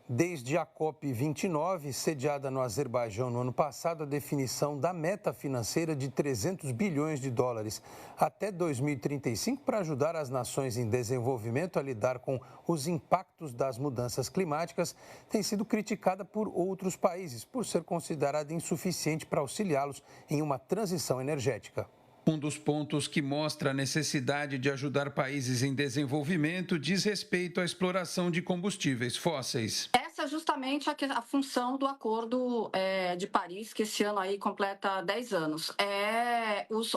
Desde a COP29, sediada no Azerbaijão no ano passado, a definição da meta financeira de 300 bilhões de dólares até 2035 para ajudar as nações em desenvolvimento a lidar com os impactos das mudanças climáticas tem sido criticada por outros países por ser considerada insuficiente para auxiliá-los em uma transição energética. Um dos pontos que mostra a necessidade de ajudar países em desenvolvimento diz respeito à exploração de combustíveis fósseis. Essa é justamente a função do Acordo de Paris, que esse ano aí completa 10 anos.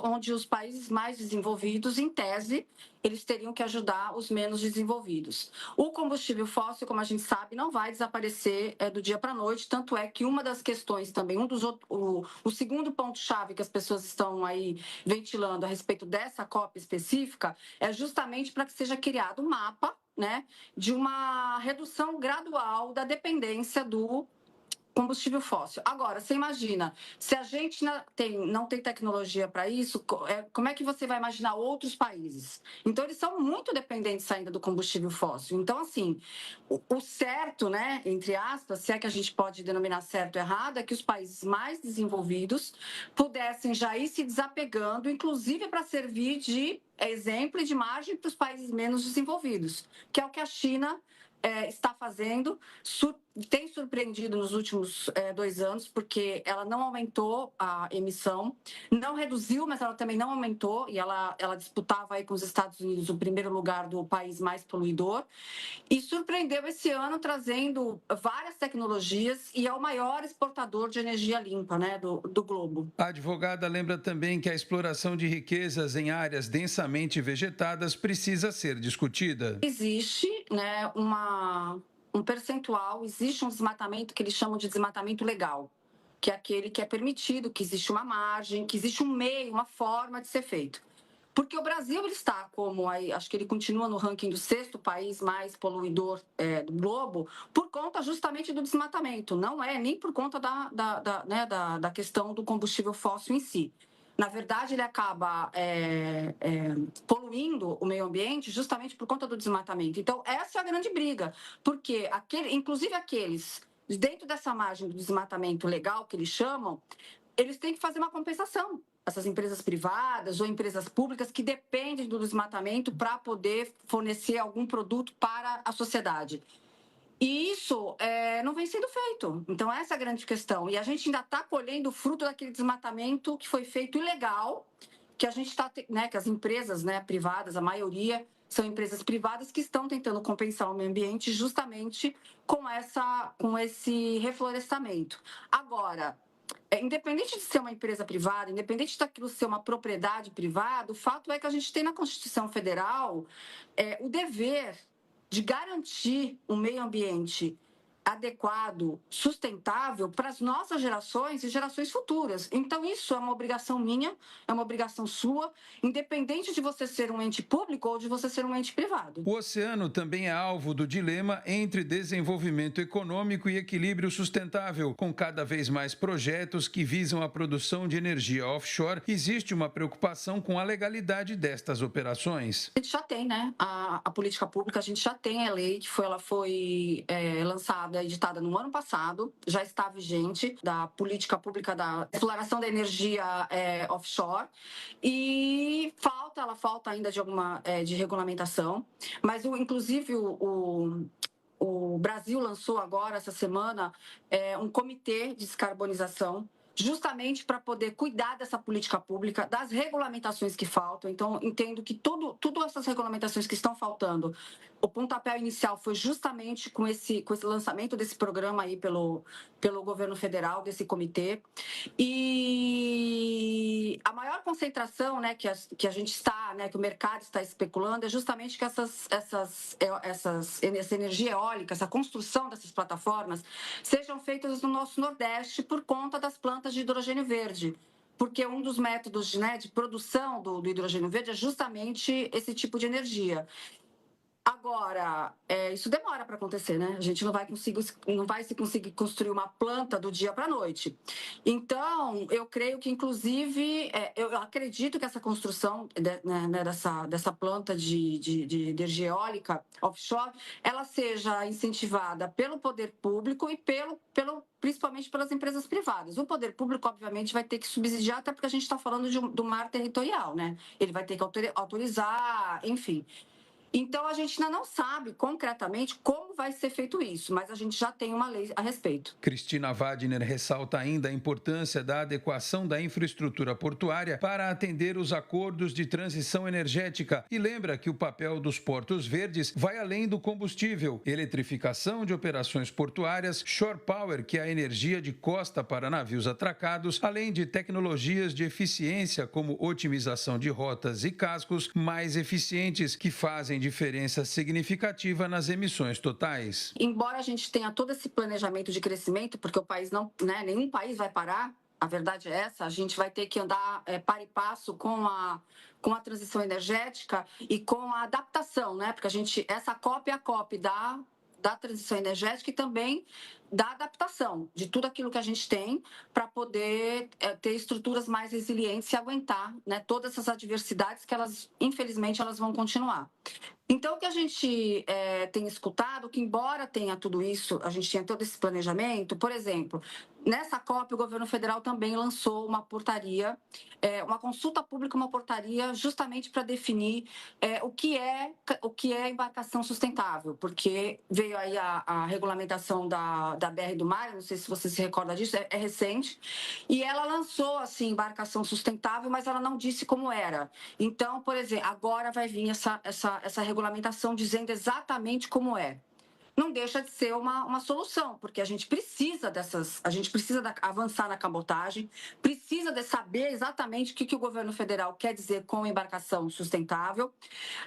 Onde os países mais desenvolvidos, em tese, eles teriam que ajudar os menos desenvolvidos. O combustível fóssil, como a gente sabe, não vai desaparecer do dia para a noite, tanto é que uma das questões também, o segundo ponto-chave que as pessoas estão aí ventilando a respeito dessa COP específica é justamente para que seja criado um mapa, né, de uma redução gradual da dependência do combustível fóssil. Agora, você imagina, se a gente não tem tecnologia para isso, como é que você vai imaginar outros países? Então, eles são muito dependentes ainda do combustível fóssil. Então, assim, o certo, né, entre aspas, se é que a gente pode denominar certo ou errado, é que os países mais desenvolvidos pudessem já ir se desapegando, inclusive para servir de exemplo e de margem para os países menos desenvolvidos, que é o que a China está fazendo, tem surpreendido nos últimos 2 anos, porque ela não aumentou a emissão, não reduziu, mas ela também não aumentou, e ela disputava aí com os Estados Unidos o primeiro lugar do país mais poluidor, e surpreendeu esse ano trazendo várias tecnologias e é o maior exportador de energia limpa, né, do globo. A advogada lembra também que a exploração de riquezas em áreas densamente vegetadas precisa ser discutida. Existe, né, um percentual, existe um desmatamento que eles chamam de desmatamento legal, que é aquele que é permitido, que existe uma margem, que existe um meio, uma forma de ser feito. Porque o Brasil ele está como, acho que ele continua no ranking do 6º país mais poluidor do globo, por conta justamente do desmatamento, não é nem por conta da questão do combustível fóssil em si. Na verdade, ele acaba poluindo o meio ambiente justamente por conta do desmatamento. Então, essa é a grande briga, porque inclusive aqueles dentro dessa margem do desmatamento legal, que eles chamam, eles têm que fazer uma compensação. Essas empresas privadas ou empresas públicas que dependem do desmatamento para poder fornecer algum produto para a sociedade. E isso não vem sendo feito. Então, essa é a grande questão. E a gente ainda está colhendo o fruto daquele desmatamento que foi feito ilegal, que a gente está, né, que as empresas, né, privadas, a maioria são empresas privadas que estão tentando compensar o meio ambiente justamente com esse reflorestamento. Agora, independente de ser uma empresa privada, independente daquilo ser uma propriedade privada, o fato é que a gente tem na Constituição Federal o dever de garantir um meio ambiente adequado, sustentável para as nossas gerações e gerações futuras. Então, isso é uma obrigação minha, é uma obrigação sua, independente de você ser um ente público ou de você ser um ente privado. O oceano também é alvo do dilema entre desenvolvimento econômico e equilíbrio sustentável. Com cada vez mais projetos que visam a produção de energia offshore, existe uma preocupação com a legalidade destas operações. A gente já tem, né, a política pública, a gente já tem a lei que ela foi lançada, editada no ano passado, já está vigente, da política pública da exploração da energia offshore, e ela falta ainda de regulamentação, mas inclusive o Brasil lançou agora, essa semana, um comitê de descarbonização, justamente para poder cuidar dessa política pública, das regulamentações que faltam. Então, entendo que tudo essas regulamentações que estão faltando, o pontapé inicial foi justamente com esse lançamento desse programa aí pelo governo federal, desse comitê. E a maior concentração, né, que a gente está, né, que o mercado está especulando, é justamente que essa energia eólica, essa construção dessas plataformas, sejam feitas no nosso Nordeste por conta das plantas de hidrogênio verde, porque um dos métodos, né, de produção do hidrogênio verde é justamente esse tipo de energia. Agora, isso demora para acontecer, né? A gente não vai se conseguir construir uma planta do dia para a noite. Então, eu creio que, inclusive, eu acredito que essa construção né, dessa planta de energia eólica offshore, ela seja incentivada pelo poder público e principalmente pelas empresas privadas. O poder público, obviamente, vai ter que subsidiar, até porque a gente está falando do mar territorial, né? Ele vai ter que autorizar, enfim. Então, a gente ainda não sabe concretamente como vai ser feito isso, mas a gente já tem uma lei a respeito. Cristina Wagner ressalta ainda a importância da adequação da infraestrutura portuária para atender os acordos de transição energética e lembra que o papel dos portos verdes vai além do combustível, eletrificação de operações portuárias, shore power, que é a energia de costa para navios atracados, além de tecnologias de eficiência como otimização de rotas e cascos mais eficientes que fazem diferença significativa nas emissões totais. Embora a gente tenha todo esse planejamento de crescimento, porque o país não, né, nenhum país vai parar, a verdade é essa, a gente vai ter que andar par e passo com a transição energética e com a adaptação, né? Porque essa COP é a COP da transição energética e também da adaptação de tudo aquilo que a gente tem para poder ter estruturas mais resilientes e aguentar, né, todas essas adversidades que infelizmente, elas vão continuar. Então, o que a gente tem escutado, que embora tenha tudo isso, a gente tenha todo esse planejamento, por exemplo, nessa COP o governo federal também lançou uma portaria, uma consulta pública, uma portaria justamente para definir o que é embarcação sustentável, porque veio aí a regulamentação da BR do Mar, não sei se você se recorda disso, é recente, e ela lançou, assim, embarcação sustentável, mas ela não disse como era. Então, por exemplo, agora vai vir essa regulamentação dizendo exatamente como é. Não deixa de ser uma solução, porque a gente precisa avançar na cabotagem, precisa de saber exatamente o que o governo federal quer dizer com embarcação sustentável.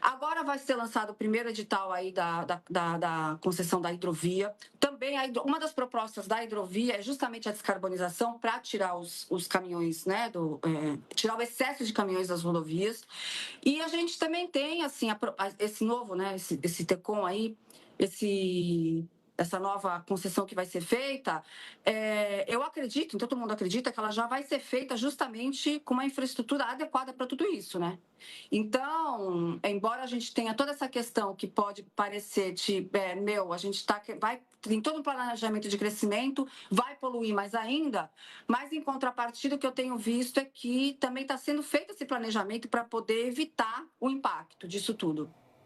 Agora vai ser lançado o primeiro edital aí da concessão da hidrovia. Também uma das propostas da hidrovia é justamente a descarbonização para tirar os caminhões, né, tirar o excesso de caminhões das rodovias. E a gente também tem assim esse novo, né, esse TECOM aí, essa nova concessão que vai ser feita, eu acredito, então todo mundo acredita que ela já vai ser feita justamente com uma infraestrutura adequada para tudo isso, né? Então, embora a gente tenha toda essa questão que pode parecer a gente tem todo um planejamento de crescimento, vai poluir mais ainda, mas em contrapartida o que eu tenho visto é que também está sendo feito esse planejamento para poder evitar o impacto disso tudo.